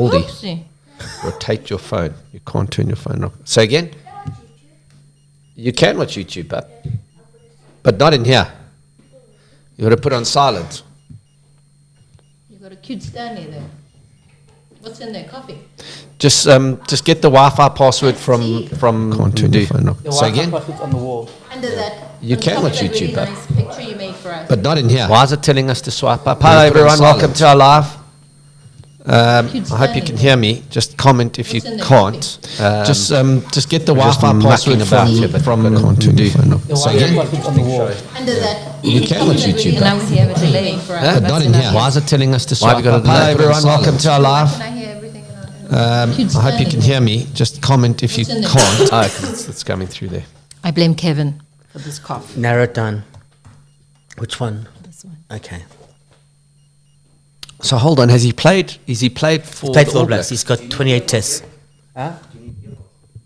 Oldie. Rotate your phone. You can't turn your phone off. Say again? You can watch YouTube, but not in here. You got to put on silent. You got a cute Stanley there. What's in there? Coffee. Just get the Wi-Fi password from. Can't turn your phone off. The Say Wi-Fi again? password's on the wall. Under that. You on can top of watch that YouTube, really nice picture you made for us. But not in here. Why is it telling us to swipe up? Hi everyone, welcome to our live. I hope you can hear me. Just comment if you can't. Just get the Wi-Fi password from. Can't turn your phone off. The Wi-Fi password's on the wall. Under that. You can watch YouTube. And now we have a delay for us. But not in here. Why is it telling us to swipe up? Hi everyone, welcome to our live. Can I hear everything in our I hope you can hear me. Just comment if you can't. Oh, because it's coming through there. I blame Kevin for this cough. Narrow it down. Which one? This one. Okay. So hold on, has he played? Is he played for He's played the for All All Blacks. He's got 28 tests. Huh?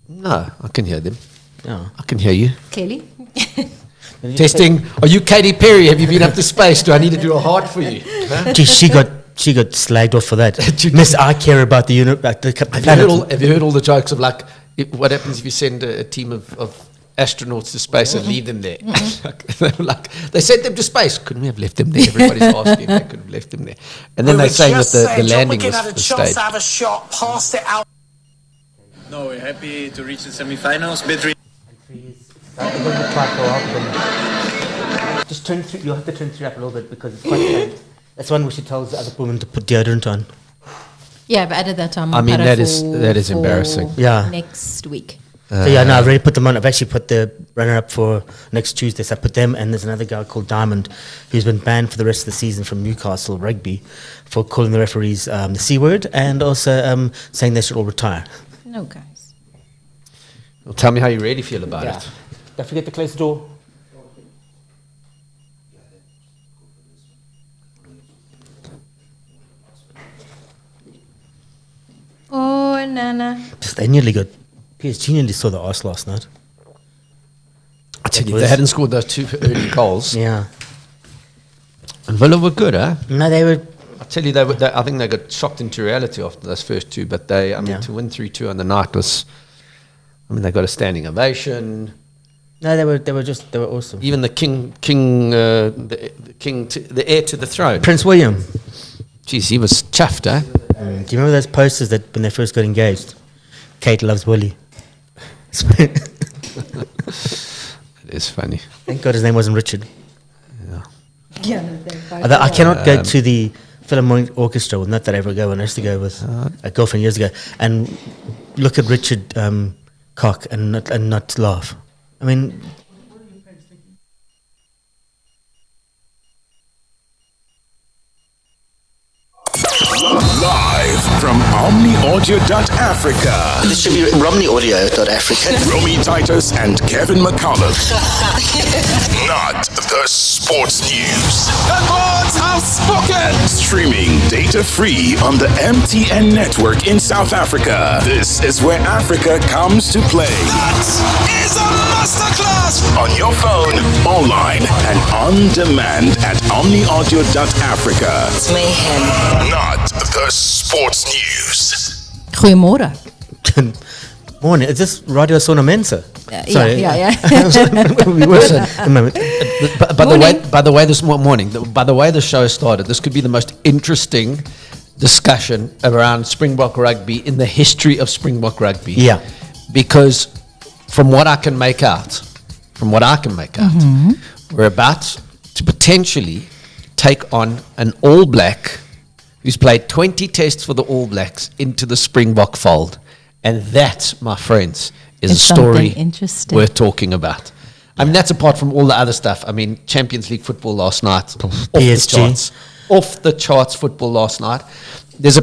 No, I can hear them. Yeah. I can hear you. Clearly. Testing. Are you Katy Perry? Have you been up to space? Do I need to do a heart for you? Huh? Gee, she got slagged off for that. Miss, I care about the planet. Have you heard all the jokes of like, what happens if you send a team of astronauts to space and leave them there? like, they sent them to space. Couldn't we have left them there? Everybody's asking. They could have left them there. And then they're saying that the landing was had a chance staged. to have a shot, passed it out. No, we're happy to reach the semi-finals. Just turn through. You'll have to turn through up a little bit because it's quite faint. That's one where she tells the other woman to put deodorant on. Yeah, I've added that on. I mean, Para that is for embarrassing. Yeah. Next week. So yeah, no, I've already put them on. I've actually put the runner-up for next Tuesday. So I put them, and there's another guy called Diamond, who's been banned for the rest of the season from Newcastle Rugby for calling the referees the C word and also saying they should all retire. No, guys. Well, tell me how you really feel about it. Don't forget to close the door. Oh, Nana. They nearly got. PSG nearly saw the arse last night. I tell you, if they hadn't scored those two early goals. Yeah. And Villa were good, huh? No, they were. I tell you, I think they got shocked into reality after those first two. But to win 3-2 on the night was, they got a standing ovation. No, they were awesome. Even the the heir to the throne, Prince William. Jeez, he was chuffed, eh? Do you remember those posters that when they first got engaged? Kate loves Willie. It is funny. Thank God his name wasn't Richard. Yeah, Although I cannot go to the Philharmonic Orchestra. Well, not that I ever go. When I used to go with a girlfriend years ago, and look at Richard Koch and not laugh. I mean. Live from OmniAudio.Africa. This should be RomneyAudio.Africa. Romy Titus and Kevin McCallum. Not the sports news. The gods have spoken! Streaming data-free on the MTN network in South Africa. This is where Africa comes to play. That is a masterclass! On your phone, online, and on demand at OmniAudio.Africa. It's mayhem. Not the sports news. Goeiemorgen. Morning. Is this Radio Sonamensa? Sorry. Yeah. We were a moment. By the way, this morning, by the way the show started, this could be the most interesting discussion around Springbok rugby in the history of Springbok rugby. Yeah. Because from what I can make out, we're about to potentially take on an All Black who's played 20 tests for the All Blacks into the Springbok fold. And that, my friends, is a story worth talking about. I mean, that's apart from all the other stuff. I mean, Champions League football last night. Off the charts football last night. There's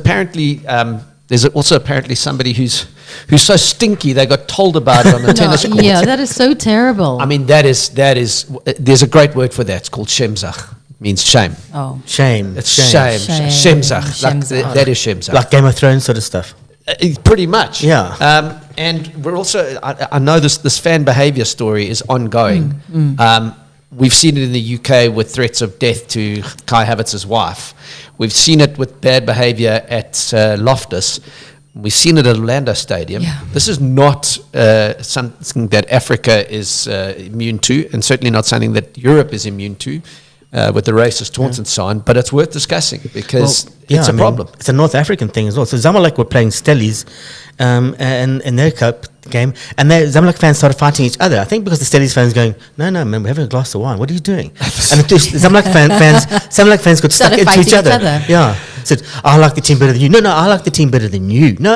also apparently somebody who's so stinky they got told about it on the tennis court. Yeah, that is so terrible. I mean, there's a great word for that. It's called shemzach. Means shame. Oh, Shame. It's shame. Shemzach. Like, that is shemzach. Like Game of Thrones sort of stuff. Pretty much. Yeah. And we're also, I know this fan behavior story is ongoing. We've seen it in the UK with threats of death to Kai Havertz's wife. We've seen it with bad behaviour at Loftus. We've seen it at Orlando Stadium. Yeah. This is not something that Africa is immune to, and certainly not something that Europe is immune to, with the racist taunts and so on. But it's worth discussing because it's a problem. It's a North African thing as well. So Zamalek were playing Stellies and in their cup game, and Zamalek fans started fighting each other. I think because the Stellies fans going, no, man, we're having a glass of wine. What are you doing? And the Zamalek fans got stuck Started into fighting each other. each other. Yeah. Said, I like the team better than you. No, I like the team better than you. No.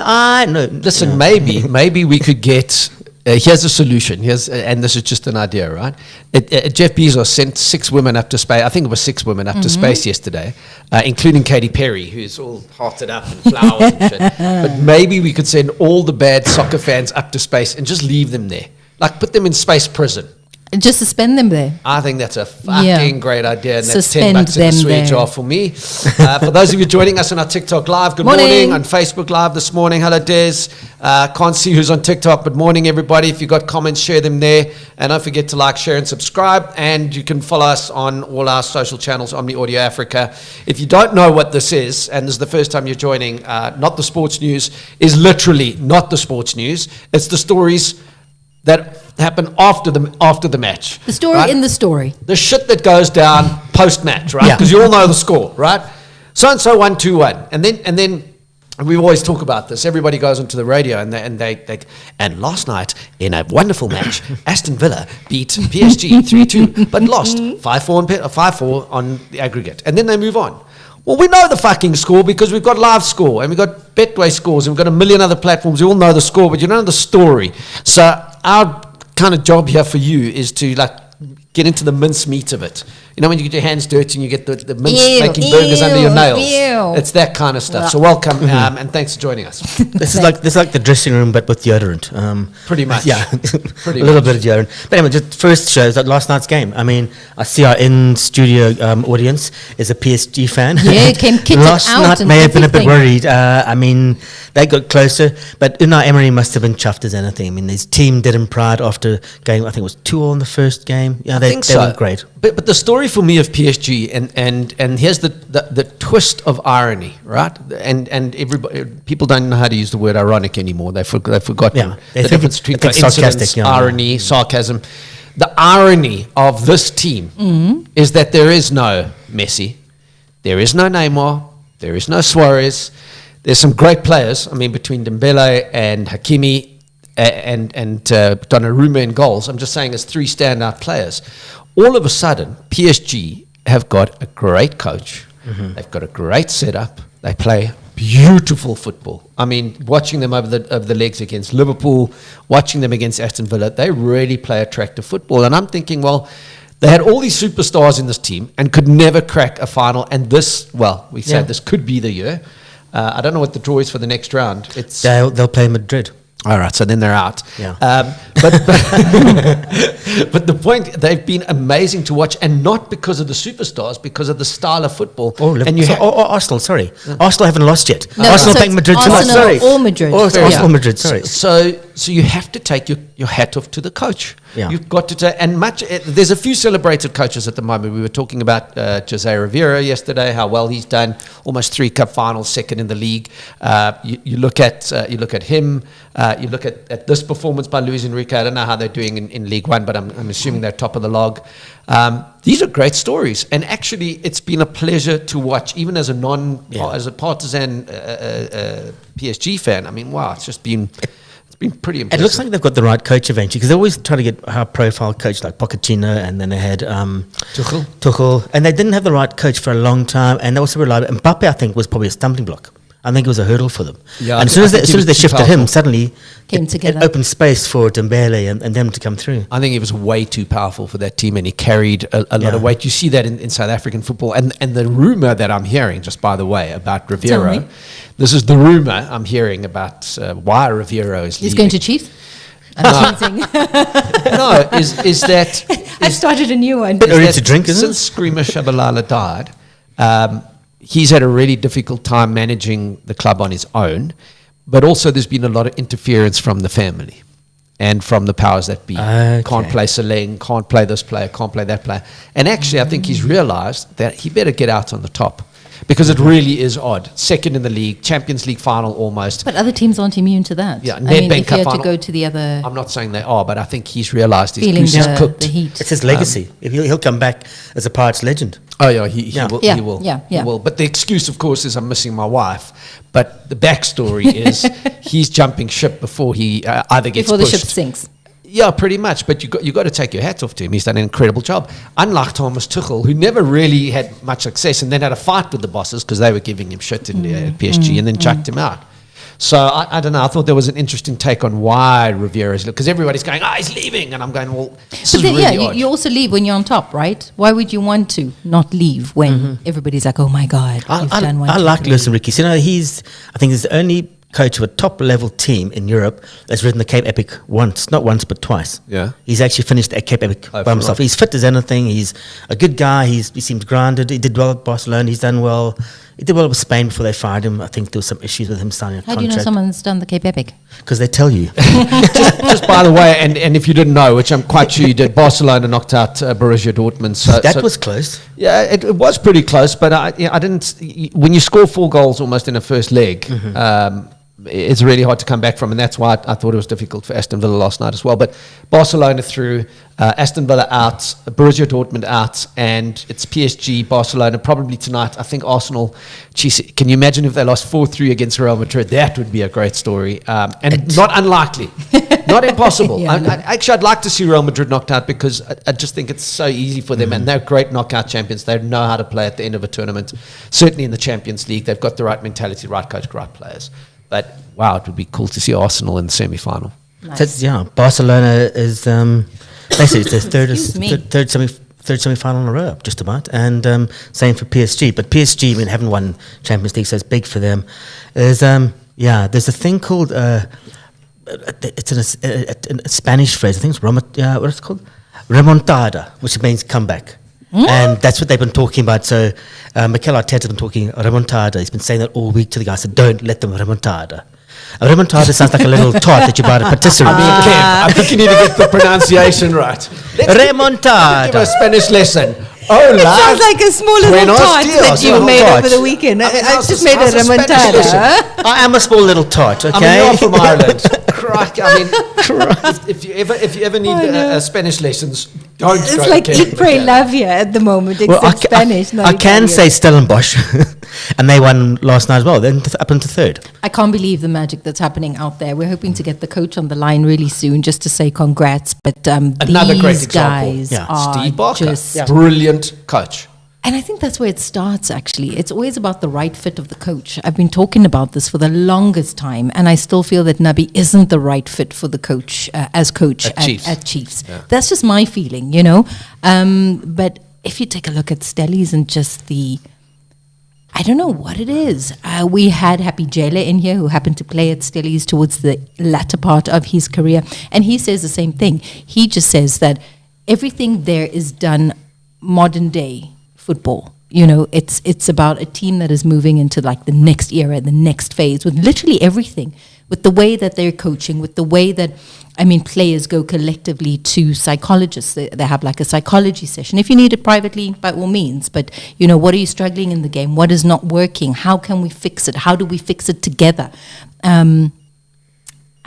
Listen, maybe we could get. Here's a solution. And this is just an idea, right? Jeff Bezos sent 6 women up to space. I think it was 6 women up to space yesterday, including Katy Perry, who's all hearted up and flowers and shit. But maybe we could send all the bad soccer fans up to space and just leave them there, like put them in space prison. Just suspend them there. I think that's a fucking great idea, and that's Suspend $10 in the them swear there. jar for me. For those of you joining us on our TikTok Live, good morning. On Facebook Live this morning, hello Des. Can't see who's on TikTok, but morning everybody. If you've got comments, share them there. And don't forget to like, share and subscribe. And you can follow us on all our social channels, Omni Audio Africa. If you don't know what this is, and this is the first time you're joining, Not the Sports News is literally not the sports news. It's the stories that happen after the match. The story right? in the story. The shit that goes down post-match, right? Because you all know the score, right? So-and-so won 2-1. And then we always talk about this. Everybody goes onto the radio and and last night in a wonderful match, Aston Villa beat PSG 3-2, but lost 5-4 on the aggregate. And then they move on. Well, we know the fucking score because we've got live score and we've got Betway scores and we've got a million other platforms. We all know the score, but you don't know the story. So our kind of job here for you is to get into the mince meat of it. You know when you get your hands dirty and you get the mince making burgers under your nails. It's that kind of stuff. So welcome and thanks for joining us. This is like the dressing room, but with deodorant. Pretty much. Yeah, Pretty a little much. bit of deodorant. But anyway, just first shows that last night's game. I mean, I see our in-studio audience is a PSG fan. Yeah, it came kitted last out night and may have been a bit everything. worried. I mean, they got closer, but Unai Emery must have been chuffed as anything. I mean, his team did him proud after going, I think it was 2-2 in the first game. Yeah, they went great. But the story for me of PSG, and here's the twist of irony, right? And everybody, people don't know how to use the word ironic anymore. They've forgotten they the think difference between it's coincidence, sarcastic, yeah. irony, sarcasm. The irony of this team is that there is no Messi, there is no Neymar, there is no Suarez. There's some great players. I mean, between Dembele and Hakimi and Donnarumma in goals, I'm just saying as 3 standout players. All of a sudden, PSG have got a great coach. They've got a great setup. They play beautiful football. I mean, watching them over the legs against Liverpool, watching them against Aston Villa, they really play attractive football. And I'm thinking, well, they had all these superstars in this team and could never crack a final. And this, well, we said this could be the year. I don't know what the draw is for the next round. They'll play Madrid. All right, so then they're out. Yeah. But the point, they've been amazing to watch, and not because of the superstars, because of the style of football. Arsenal, sorry. Arsenal haven't lost yet. No, Arsenal so playing Madrid Arsenal tonight, sorry. or Madrid. Arsenal, Madrid, sorry. So you have to take your hat off to the coach. Yeah. You've got to take, and there's a few celebrated coaches at the moment. We were talking about Jose Rivera yesterday, how well he's done, almost 3 cup finals, second in the league. You look at him. You look at this performance by Luis Enrique. I don't know how they're doing in League One, but I'm assuming they're top of the log. These are great stories, and actually, it's been a pleasure to watch, even as as a partisan PSG fan. I mean, wow, it's been pretty impressive. It looks like they've got the right coach eventually, because they always try to get a high-profile coach like Pochettino, and then they had Tuchel, and they didn't have the right coach for a long time, and they also relied. Mbappe, I think, was probably a stumbling block. I think it was a hurdle for them. Yeah, and as soon as they shifted him, suddenly Came together. It opened space for Dembele and them to come through. I think he was way too powerful for that team, and he carried a lot of weight. You see that in South African football. And the rumor that I'm hearing, just by the way, about Riviero, this is the rumor I'm hearing about why Riviero is leaving. He's going to Chiefs? I'm teasing. No, is that... I've started a new one. Bit early to drink, isn't it? Since Screamer Shabalala died, he's had a really difficult time managing the club on his own, but also there's been a lot of interference from the family. and from the powers that be. Okay. Can't play Seleng, can't play this player, can't play that player. And actually, I think he's realised that he better get out on the top, because it really is odd. Second in the league, Champions League final almost. But other teams aren't immune to that. Yeah, I mean, Nedbank if Cup you had to final. go to the other, I'm not saying they are, but I think he's realised his feeling goose is the cooked. heat. It's his legacy. If he'll come back as a Pirates legend. Oh yeah, he Yeah. will. Yeah, He will. yeah, He yeah. will. But the excuse, of course, is I'm missing my wife. But the backstory is he's jumping ship before he either gets before the pushed. ship sinks. Yeah, pretty much. But you got to take your hat off to him. He's done an incredible job. Unlike Thomas Tuchel, who never really had much success, and then had a fight with the bosses because they were giving him shit in PSG, and then chucked him out. So I don't know. I thought there was an interesting take on why Rivera's, because everybody's going, he's leaving, and I'm going, well, this But is then, really odd. you also leave when you're on top, right? Why would you want to not leave when everybody's like, oh my God, you've done one, I two, like three. Lewis Enrique. You know, I think he's the only coach of a top level team in Europe that's ridden the Cape Epic not once, but twice. Yeah. He's actually finished at Cape Epic Oh, by himself. for He's fit as anything. He's a good guy. He seems grounded. He did well at Barcelona. He's done well. He did well with Spain before they fired him. I think there was some issues with him signing a How do you know contract. someone's done the Cape Epic? Because they tell you. Just by the way, and if you didn't know, which I'm quite sure you did, Barcelona knocked out Borussia Dortmund. So That was close. Yeah, it was pretty close, but I didn't. When you score 4 goals almost in a first leg, it's really hard to come back from, and that's why I thought it was difficult for Aston Villa last night as well. But Barcelona through, Aston Villa out, Borussia Dortmund out, and it's PSG, Barcelona probably tonight. I think Arsenal. Geez, can you imagine if they lost 4-3 against Real Madrid? That would be a great story, and not unlikely, not impossible. Yeah, no. Actually, I'd like to see Real Madrid knocked out, because I just think it's so easy for them, and they're great knockout champions. They know how to play at the end of a tournament. Certainly in the Champions League, they've got the right mentality, right coach, right players. But wow, it would be cool to see Arsenal in the semi-final. Nice. Barcelona is basically it's their Excuse me. third semi-final in a row, just about, and same for PSG. But PSG, haven't won Champions League, so it's big for them. There's a thing called it's a Spanish phrase. I think it's what it's called, remontada, which means comeback. And that's what they've been talking about. So Mikel Arteta's been talking remontada. He's been saying that all week to the guys. So don't let them remontada. A remontada sounds like a little tart that you buy at a patisserie. Kev, I think you need to get the pronunciation right. Remontada. Give a Spanish lesson. Hola. Sounds like a small little Buenos tart dias. that you Little made tart. over the weekend. I how's just the- made a how's the Spanish remontada. lesson? I am a small little tart, okay? I mean, you're from Ireland. Crikey, I mean, if you ever need Spanish lessons, don't. It's go like to eat, Kev. pray, love here at the moment, except Well, Spanish. not I can Italian. say Stellenbosch, and they won last night as well. Then up into third. I can't believe the magic that's happening out there. We're hoping to get the coach on the line really soon just to say congrats. But Another these great example. guys Yeah. are Steve Barker, just... brilliant coach. And I think that's where it starts, actually. It's always about the right fit of the coach. I've been talking about this for the longest time, and I still feel that Nabi isn't the right fit for the coach, as coach At Chiefs. at Chiefs. Yeah. That's just my feeling, you know. But if you take a look at Stellies and just I don't know what it is. We had Happy Jela in here who happened to play at Stellies towards the latter part of his career, and he says the same thing. He just says that everything there is done modern day football. You know, it's about a team that is moving into like the next era, the next phase, with literally everything, with the way that they're coaching, with the way that, players go collectively to psychologists. They have like a psychology session. If you need it privately, by all means. But, you know, what are you struggling in the game? What is not working? How can we fix it? How do we fix it together? I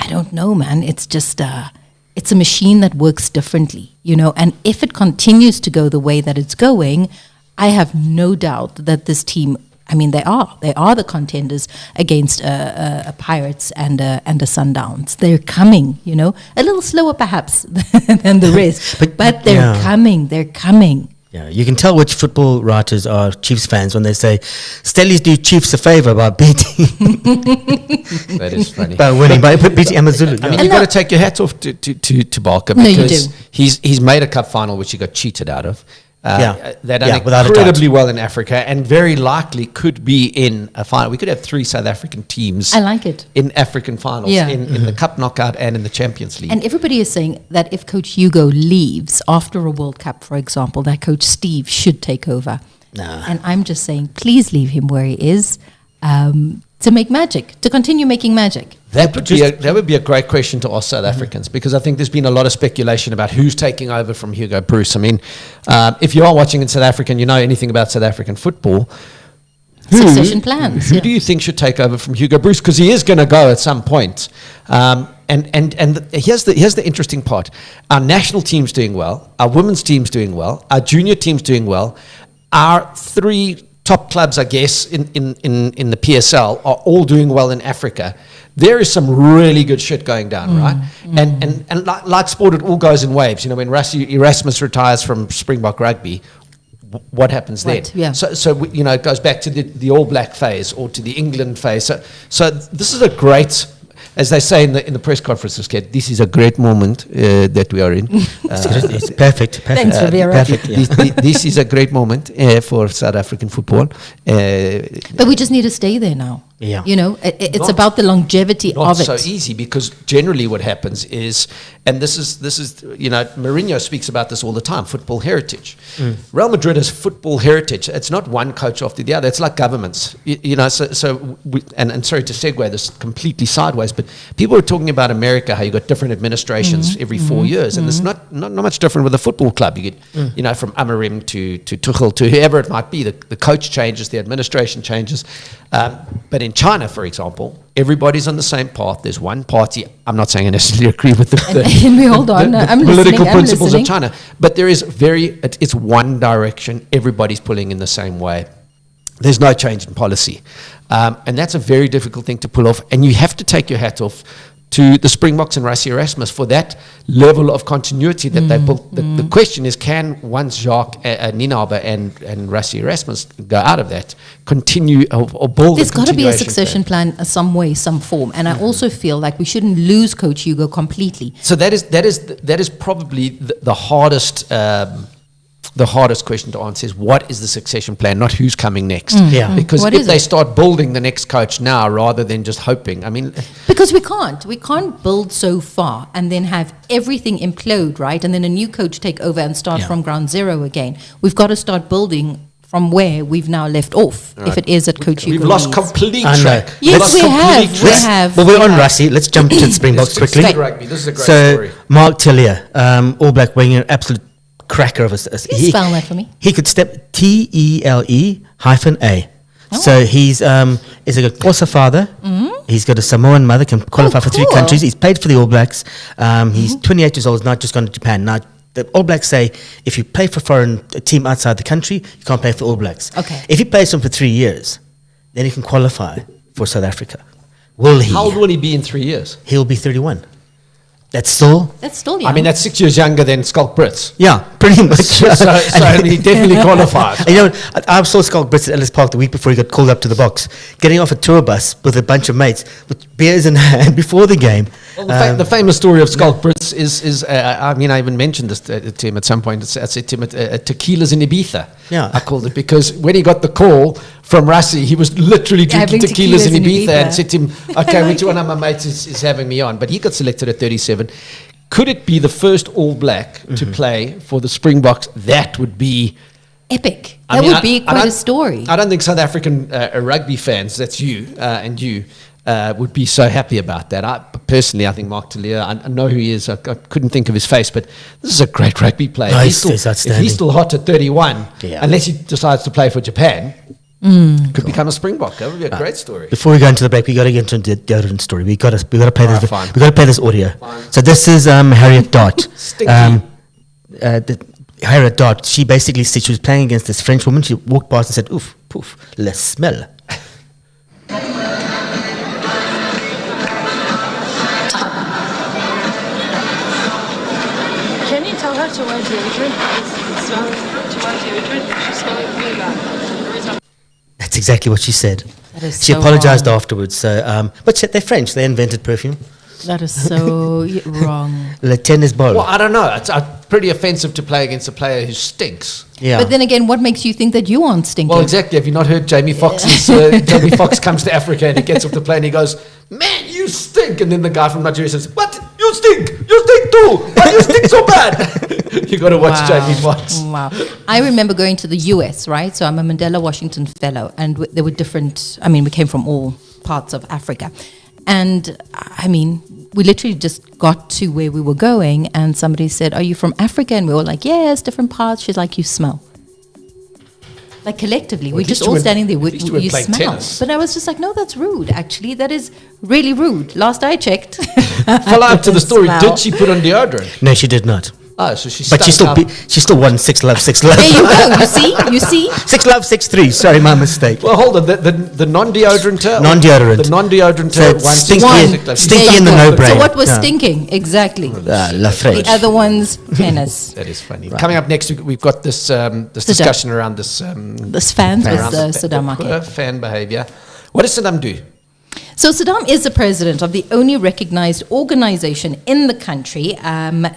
don't know, man. It's just... it's a machine that works differently, you know, and if it continues to go the way that it's going, I have no doubt that this team, they are the contenders against a Pirates and a Sundowns. They're coming, you know, a little slower perhaps than the rest, but they're coming. Yeah, you can tell which football writers are Chiefs fans when they say, Stellies do Chiefs a favour by beating, That is funny. by winning, by beating Amazulu. I mean, you've got to take your hat off to Barker, No, you because do. he's made a cup final which he got cheated out of. They're done without a incredibly doubt. well in Africa, and very likely could be in a final. We could have 3 South African teams. I like it. In African finals, Yeah. in the Cup knockout and in the Champions League. And everybody is saying that if Coach Hugo leaves after a World Cup, for example, that Coach Steve should take over. Nah. And I'm just saying, please leave him where he is. to make magic, to continue making magic? That would be a great question to ask South Africans, because I think there's been a lot of speculation about who's taking over from Hugo Bruce. I mean, if you are watching in South Africa and you know anything about South African football, Succession plans. Who do you think should take over from Hugo Bruce? Because he is going to go at some point. Here's the interesting part. Our national team's doing well. Our women's team's doing well. Our junior team's doing well. Our 3 top clubs, I guess, in the PSL are all doing well in Africa. There is some really good shit going down, right? And like sport, it all goes in waves. You know, when Erasmus retires from Springbok Rugby, what happens then? Yeah. So it goes back to the All Black phase or to the England phase. So this is a great, as they say in the press conferences, Kat, this is a great moment that we are in. It's perfect. Thanks, Rivera. Perfect. Yeah. This is a great moment for South African football. But we just need to stay there now. Yeah. You know, it's about the longevity Not of it. so easy, because generally what happens is, and this is Mourinho speaks about this all the time, football heritage. Real Madrid has football heritage. It's not one coach after the other. It's like governments, and sorry to segue this completely sideways, but people are talking about America, how you got different administrations every 4 years, and it's not much different with a football club. You get, from Amarim to Tuchel to whoever it might be, the coach changes, the administration changes. But in China, for example, everybody's on the same path. There's one party. I'm not saying I necessarily agree with Hold on, I'm political listening, principles of China, but there is it's one direction. Everybody's pulling in the same way. There's no change in policy. And that's a very difficult thing to pull off. And you have to take your hat off to the Springboks and Rassie Erasmus for that level of continuity that they built. The question is, can once Jacques Nienaber and Rassie Erasmus go out of that, continue or build There's got to be a continuation succession plan some way, some form. And I also feel like we shouldn't lose Coach Hugo completely. So that is probably the hardest. The hardest question to answer is, what is the succession plan, not who's coming next. Because What if is they it? start building the next coach now rather than just hoping, I mean, Because we can't build so far and then have everything implode, right? And then a new coach take over and start from ground zero again. We've got to start building from where we've now left off, if it is at Coach Hugo. we've lost leads. complete I know. track. Yes, we have. We Let's- have. Well, we're we on have. Rassie. Let's jump to the Springboks quickly. Stick rugby. This is a great So, story. Mark Tellier, All Black winger, absolute cracker of a. Can you spell that for me? He could step TELE-A. Oh. So he's a Xhosa father. He's got a Samoan mother, can qualify for 3 cool. countries. He's played for the All Blacks. He's 28 years old, he's not just gone to Japan. Now, the All Blacks say if you play for a team outside the country, you can't play for the All Blacks. Okay. If he plays them for 3 years, then he can qualify for South Africa. Will he? How old will he be in 3 years? He'll be 31. That's still... That's still young. I mean, that's 6 years younger than Skulk Brits. Yeah, pretty much. So he definitely qualifies. And I saw Skulk Brits at Ellis Park the week before he got called up to the box, getting off a tour bus with a bunch of mates with beers in hand before the game. Well, the famous story of Skulk Brits is I even mentioned this to him at some point. I said to him, tequila's in Ibiza. Yeah. I called it, because when he got the call from Rassie, he was literally drinking Having tequilas in tequilas in Ibiza, and Ibiza. said to him, okay, which one of my mates is having me on? But he got selected at 37. Could it be the first All Black to play for the Springboks? That would be... epic. I That mean, would be I quite a don't- story. I don't think South African rugby fans, that's you and you, would be so happy about that. Personally, I think Mark Tellier, I know who he is. I couldn't think of his face, but this is a great rugby player. No, He's he's still, if outstanding. he's still hot at 31, Yeah. unless he decides to play for Japan, could become a Springbok. That would be a great story. Before we go into the break, we got to get into the deodorant story. We got to play Alright, this. fine. We got to play this audio. Fine. So this is Harriet Dart. Stinky. Harriet Dart. She basically said she was playing against this French woman. She walked past and said, "Oof, poof, le smell." Can you tell her to wear deodorant? Smell to wear deodorant? She's smelling really bad. Every time. That's exactly what she said. That is She so apologized wrong. afterwards. So, but they're French. They invented perfume. That is so wrong. Le tennis ball. Well, I don't know. It's pretty offensive to play against a player who stinks. Yeah. But then again, what makes you think that you aren't stinking? Well, exactly. Have you not heard Jamie Foxx's? Jamie Foxx comes to Africa and he gets off the plane. He goes, "Man, you stink!" And then the guy from Nigeria says, "What? You stink! You stink too! Why you stink so bad?" You got to watch Jamie Foxx. Wow. I remember going to the US, right? So I'm a Mandela Washington fellow, and there were different, I mean, we came from all parts of Africa. And I mean, we literally just got to where we were going, and somebody said, "Are you from Africa?" And we were like, "Yes, different parts." She's like, "You smell." Like collectively, we're just all standing there. You smell. Tennis. But I was just like, no, that's rude. Actually, that is really rude. Last I checked. Follow up to the story. Smell. Did she put on deodorant? No, she did not. Oh, so she But she still won 6 love, 6 love. There you go. You see? 6 love, 6-3. Sorry, my mistake. Well, hold on. The non-deodorant. Non-deodorant. The non-deodorant. So it's One. stinky in the no-brainer. So what was stinking? Exactly. La Fresh. The other one's tennis. That is funny. Right. Coming up next, we've got this discussion around this. This fans with Saddam. Poor fan behavior. What does Saddam do? So Saddam is the president of the only recognized organization in the country,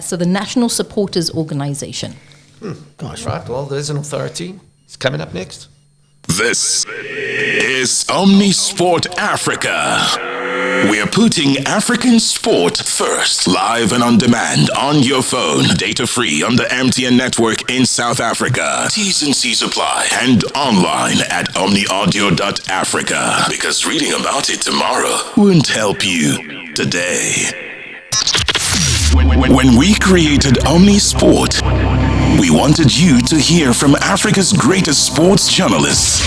so the National Supporters Organization. Gosh, right. Well, there's an authority. It's coming up next. This is Omnisport Africa. We are putting African sport first, live and on demand on your phone, data free on the MTN network in South Africa. T's and C's apply, and online at omniaudio.africa. Because reading about it tomorrow won't help you today. When we created Omnisport, we wanted you to hear from Africa's greatest sports journalists.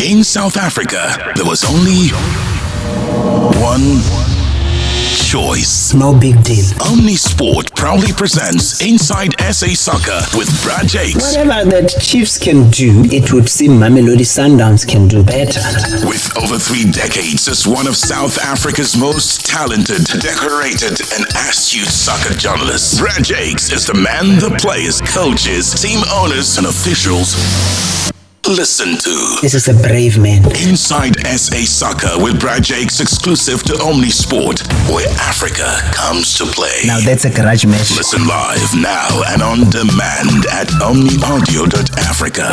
In South Africa, there was only one choice. No big deal. Omnisport proudly presents Inside SA Soccer with Brad Jakes. Whatever that Chiefs can do, it would seem Mamelodi Sundowns can do better. With over 3 decades as one of South Africa's most talented, decorated, and astute soccer journalists, Brad Jakes is the man the players, coaches, team owners, and officials listen to. This is a brave man. Inside SA Soccer with Brad Jakes, exclusive to Omnisport, where Africa comes to play. Now that's a garage match. Listen live now and on demand at omniaudio.africa.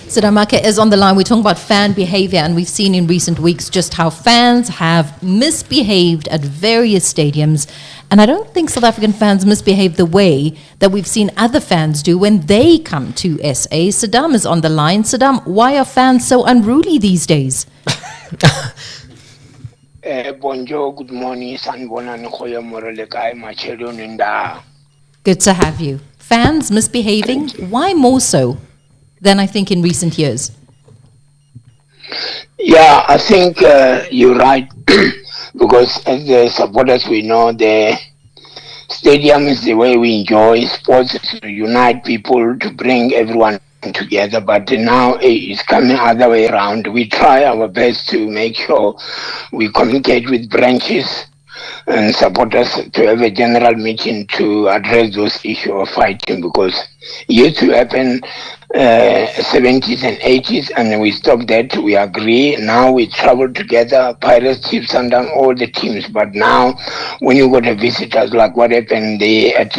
Saddam is on the line. We're talking about fan behavior, and we've seen in recent weeks just how fans have misbehaved at various stadiums. And I don't think South African fans misbehave the way that we've seen other fans do when they come to SA. Saddam is on the line. Saddam, why are fans so unruly these days? Bonjour, good morning, Sanbona Nkoya Morelekai, Machedon Nda. Good to have you. Fans misbehaving, why more so than I think in recent years? Yeah, I think you're right. Because as the supporters, we know the stadium is the way we enjoy sports, to unite people, to bring everyone together. But now it's coming other way around. We try our best to make sure we communicate with branches and supporters to have a general meeting to address those issues of fighting, because it used to happen 70s and 80s, and we stopped that. We agree. Now we travel together, Pirates, Chiefs, Sundown, all the teams. But now, when you got a visitors, like what happened there at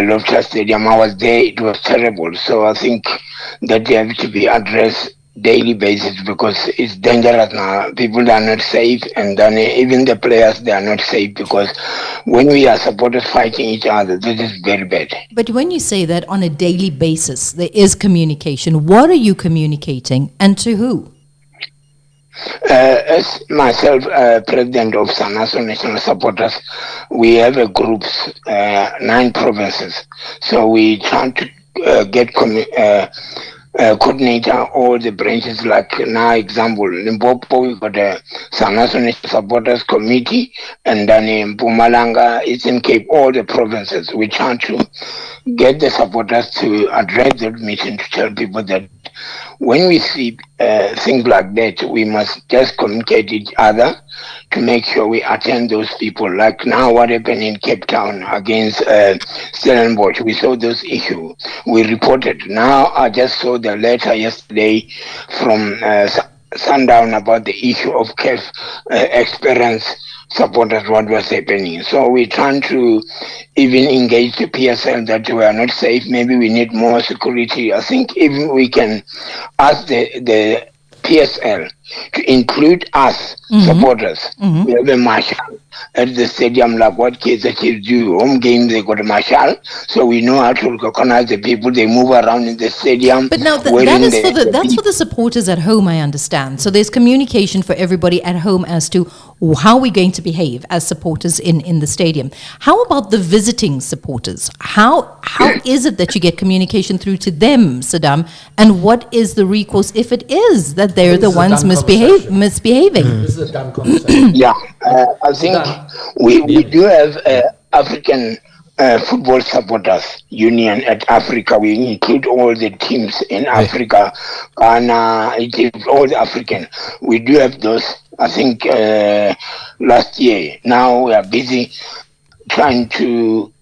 Loftus Stadium, I was there. It was terrible. So I think that they have to be addressed daily basis, because it's dangerous now. People are not safe, and then even the players, they are not safe, because when we are supporters fighting each other, this is very bad. But when you say that on a daily basis, there is communication, what are you communicating and to who? As myself, president of Sanaso National Supporters, we have a group, 9 provinces. So we try to get coordinator all the branches. Like now, example, Limpopo, we got a Sanaso National Supporters Committee, and then in Mpumalanga, Eastern Cape, all the provinces. We try to get the supporters to address that meeting, to tell people that when we see things like that, we must just communicate each other to make sure we attend those people. Like now, what happened in Cape Town against Stellenbosch, we saw those issues. We reported. Now, I just saw the letter yesterday from Sundown about the issue of CAF experience supporters, what was happening. So we're trying to even engage the PSL that we are not safe. Maybe we need more security. I think even we can ask the PSL to include us supporters. We have a marshal at the stadium, like what Kaizer Chiefs do. Home games, they got a marshal, so we know how to recognize the people. They move around in the stadium. But now that's for the supporters at home, I understand. So there's communication for everybody at home as to how we're going to behave as supporters in the stadium. How about the visiting supporters? How is it that you get communication through to them, Saddam? And what is the recourse if it is that they're the ones misbehaving? This is a dumb conversation. Yeah, I think we do have African football supporters union at Africa. We include all the teams in Africa, Ghana, Egypt, all the African. We do have those. I think last year. Now we are busy trying to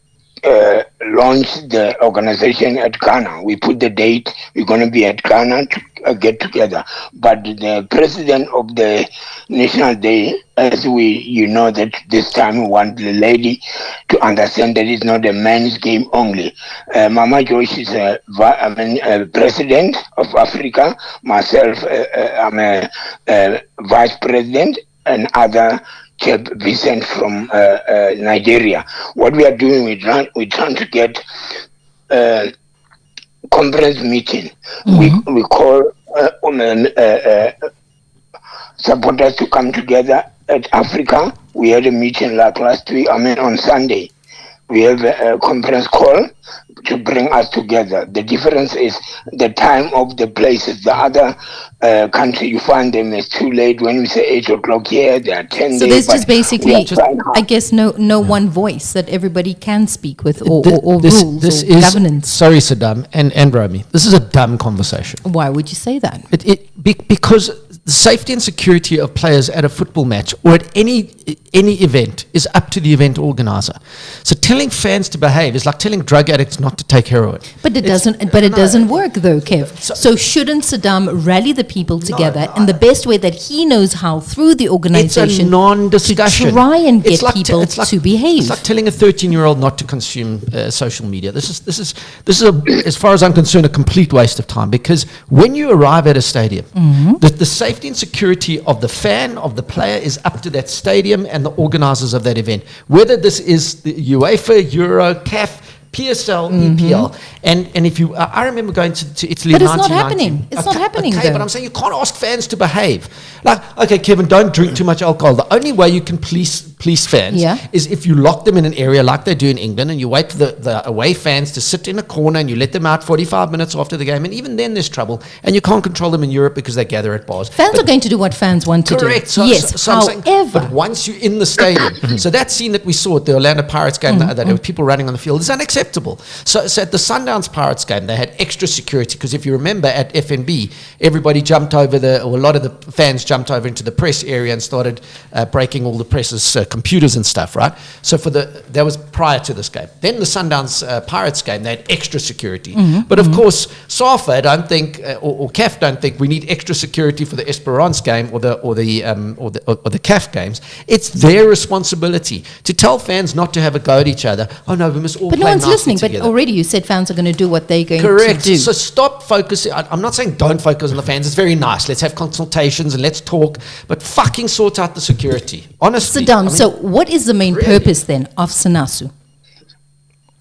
launch the organization at Ghana. We put the date. We're going to be at Ghana to get together. But the president of the National Day, as you know that this time we want the lady to understand that it's not a men's game only. Mama Joyce is a president of Africa. Myself, I'm a vice president, and other Chef Vincent from Nigeria. What we are doing, we're trying to get a conference meeting. We call supporters to come together at Africa. We had a meeting like last week, on Sunday. We have a conference call to bring us together. The difference is the time of the places. The other country, you find them, it's too late. When we say 8 o'clock here, they are 10 So days. there's just basically, I guess, no one voice that everybody can speak with, or rules or governance. Sorry, Saddam and Romy. This is a dumb conversation. Why would you say that? Because the safety and security of players at a football match or at any event is up to the event organizer. So telling fans to behave is like telling drug addicts not to take heroin. But it doesn't work though, Kev. So shouldn't Saddam rally the people together in the best way that he knows how through the organization? It's a non-discussion. To try and get people to behave. It's like telling a 13-year-old not to consume social media. This is as far as I'm concerned, a complete waste of time, because when you arrive at a stadium, the safety and security of the fan, of the player, is up to that stadium and the organizers of that event. Whether this is the UEFA, Euro, CAF, PSL, EPL, and if you, I remember going to Italy. But it's not happening. It's not happening. Okay, but I'm saying you can't ask fans to behave. Like, okay, Kevin, don't drink too much alcohol. The only way you can police fans is if you lock them in an area like they do in England, and you wait for the away fans to sit in a corner, and you let them out 45 minutes after the game, and even then there's trouble, and you can't control them in Europe because they gather at bars. Fans are going to do what fans want to do. Correct. So I'm saying, but once you're in the stadium, so that scene that we saw at the Orlando Pirates game, that there were people running on the field, is unacceptable. So at the Sundowns Pirates game, they had extra security, because if you remember at FNB, everybody jumped over a lot of the fans jumped over into the press area and started breaking all the press's computers and stuff, right? So that was prior to this game. Then the Sundowns Pirates game, they had extra security. But of course, SAFA don't think, or CAF don't think we need extra security for the Esperance game or the CAF games. It's their responsibility to tell fans not to have a go at each other. Oh no, we must all play nicely together. But no one's listening. But already you said fans are going to do what they're going Correct. to do. So stop focusing. I'm not saying don't focus on the fans. It's very nice. Let's have consultations and let's talk. But fucking sort out the security. Honestly. Saddam, so what is the main purpose then of SANASU?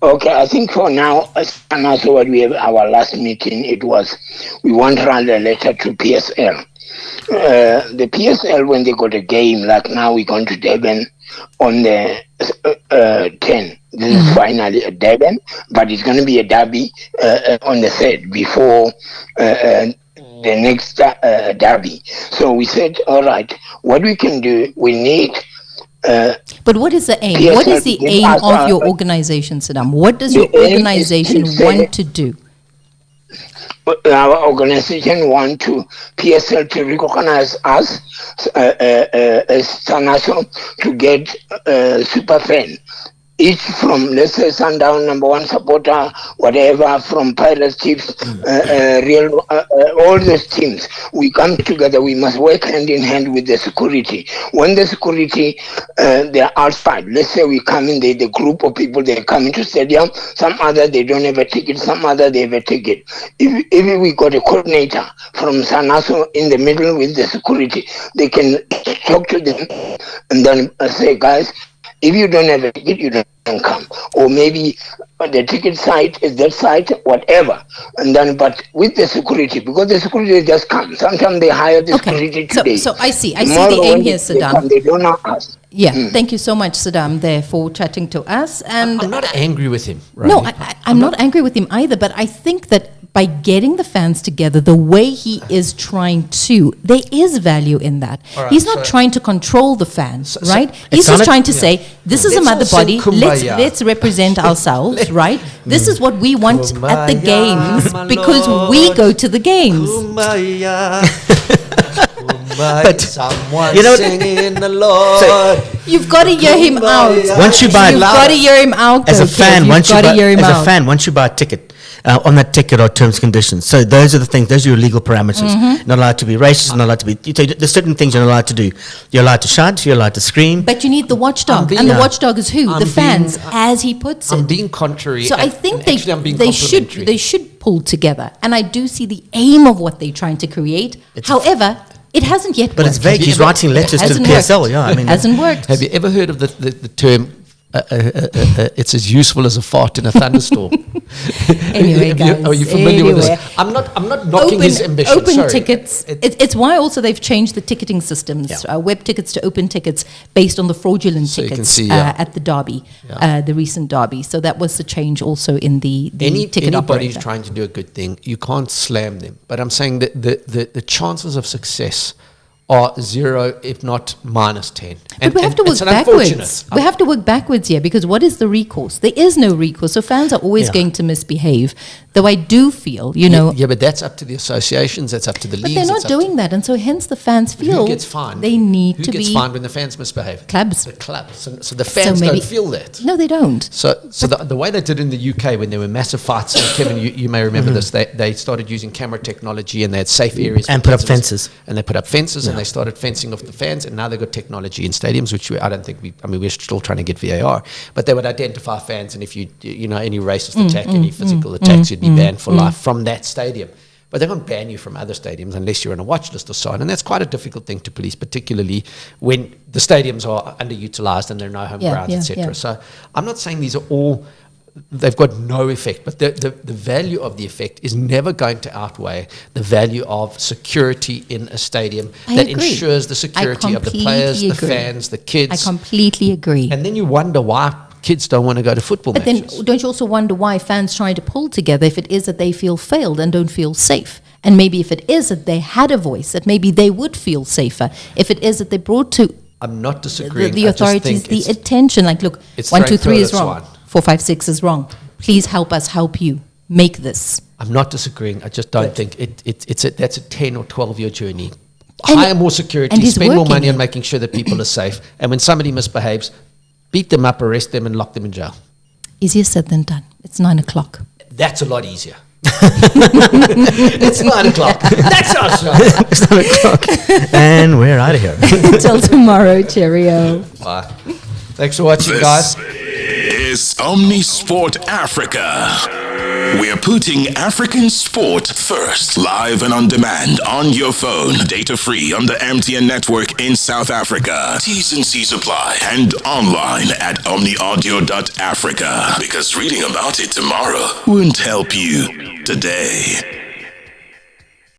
Okay, I think for now, SANASU, what we have our last meeting, it was we want to write a letter to PSL. The PSL, when they got a game, like now we're going to Durban on the 10. This is finally a Durban, but it's going to be a derby on the 3rd before the next derby. So we said, all right, what we can do, we need... but what is the aim? PSL, what is the aim of your organization, Saddam? What does your organization want to do? Our organization want to PSL to recognize us as SANASU to get super fan. each from, let's say, Sundown, number one supporter, whatever, from Pirates, Chiefs, Real, all those teams, we come together. We must work hand in hand with the security. When the security, they're outside, let's say we come in, the group of people, they come into stadium, some other, they don't have a ticket, some other, they have a ticket. If we got a coordinator from Sanaso in the middle with the security, they can talk to them and then say, guys, if you don't have a ticket, you don't come. Or maybe the ticket site is that site, whatever. And then, but with the security, because the security just come. Sometimes they hire the security today. So I see Tomorrow the aim here, they Saddam. come, they don't know us. Yeah, thank you so much, Saddam, there for chatting to us. And I'm not angry with him. No, I'm not angry with him either, but I think that by getting the fans together the way he is trying to, there is value in that. Right, he's not trying to control the fans, right? it's He's just not a- trying to say, this is a Let's mother all sing body, Kumbaya. let's represent ourselves, right? This is what we want at the Kumbaya, games my because Lord. we go to the games. But someone you know what- singing the Lord. You've got to hear him out. Once you buy- You've got to hear him out. As a Coach. fan, You've once you got to buy, hear him as out. a fan, once you buy a ticket, on that ticket are terms and conditions. So those are the things. Those are your legal parameters. Mm-hmm. Not allowed to be racist. Not allowed to be. There's certain things you're not allowed to do. You're allowed to shout. You're allowed to scream. But you need the watchdog, being- and the Yeah. watchdog is who? I'm The fans, being- as he puts it. I'm being contrary. So I and- think and actually I'm being they should complimentary. pull together, and I do see the aim of what they're trying to create. However, it hasn't yet. But it's worked. vague. He's writing letters to the Hasn't PSL. worked. Yeah, I mean, Hasn't worked. Have you ever heard of the term? It's as useful as a fart in a thunderstorm. Anyway, Are you guys, familiar with anyway. this? I'm not knocking his ambition. Open sorry. tickets. It's why also they've changed the ticketing systems, web tickets to open tickets based on the fraudulent So you can tickets see, yeah. at the derby, Yeah. the recent derby. So that was the change also in the ticket Anybody operator. who's trying to do a good thing, you can't slam them. But I'm saying that the chances of success are 0, if not -10. But we have to work it's an backwards. unfortunate- We have to work backwards here because what is the recourse? There is no recourse. So fans are always Yeah. going to misbehave. Though I do feel, you know, Yeah, but that's up to the associations. That's up to the but leagues. they're not it's up to- doing that. And so hence the fans feel Who gets fined? they need Who to gets be fined when the fans misbehave? clubs. The clubs. So the fans maybe- don't feel that. No, they don't. So the way they did in the UK when there were massive fights, and Kevin, you may remember this, they started using camera technology and they had safe areas. And for put up fans. fences. And they put up fences and they started fencing off the fans, and now they've got technology in stadiums, which I don't think we're still trying to get VAR, but they would identify fans, and if any racist attack, any physical attacks, you'd be banned for life from that stadium. But they won't ban you from other stadiums unless you're on a watch list or so on. And that's quite a difficult thing to police, particularly when the stadiums are underutilized and there are no home grounds, etc. So I'm not saying these are all, they've got no effect, but the value of the effect is never going to outweigh the value of security in a stadium that agree. ensures the security of the players, the agree. fans, the kids. I completely agree. And then you wonder why kids don't want to go to football But matches. then don't you also wonder why fans try to pull together if it is that they feel failed and don't feel safe? And maybe if it is that they had a voice, that maybe they would feel safer. If it is that they brought to I'm not disagreeing. the I just authorities think the it's- attention, like, look, it's 1, 2, throwing 3 is toilet wrong, swine. 4, 5, 6 is wrong. Please help us help you make this. I'm not disagreeing. I just don't think that's a 10 or 12-year journey. And- Hire more security, and he's spend more working money on it. making sure that people are safe. And when somebody misbehaves, beat them up, arrest them, and lock them in jail. Easier said than done. It's 9 o'clock. That's a lot easier. It's 9 o'clock. That's our show. It's 9 o'clock. And we're out of here. Until tomorrow, cheerio. Bye. Thanks for watching, guys. This is Omnisport Africa. We're putting African sport first. Live and on demand on your phone. Data free on the MTN network in South Africa. T's and C's apply. And online at omniaudio.africa. Because reading about it tomorrow won't help you today.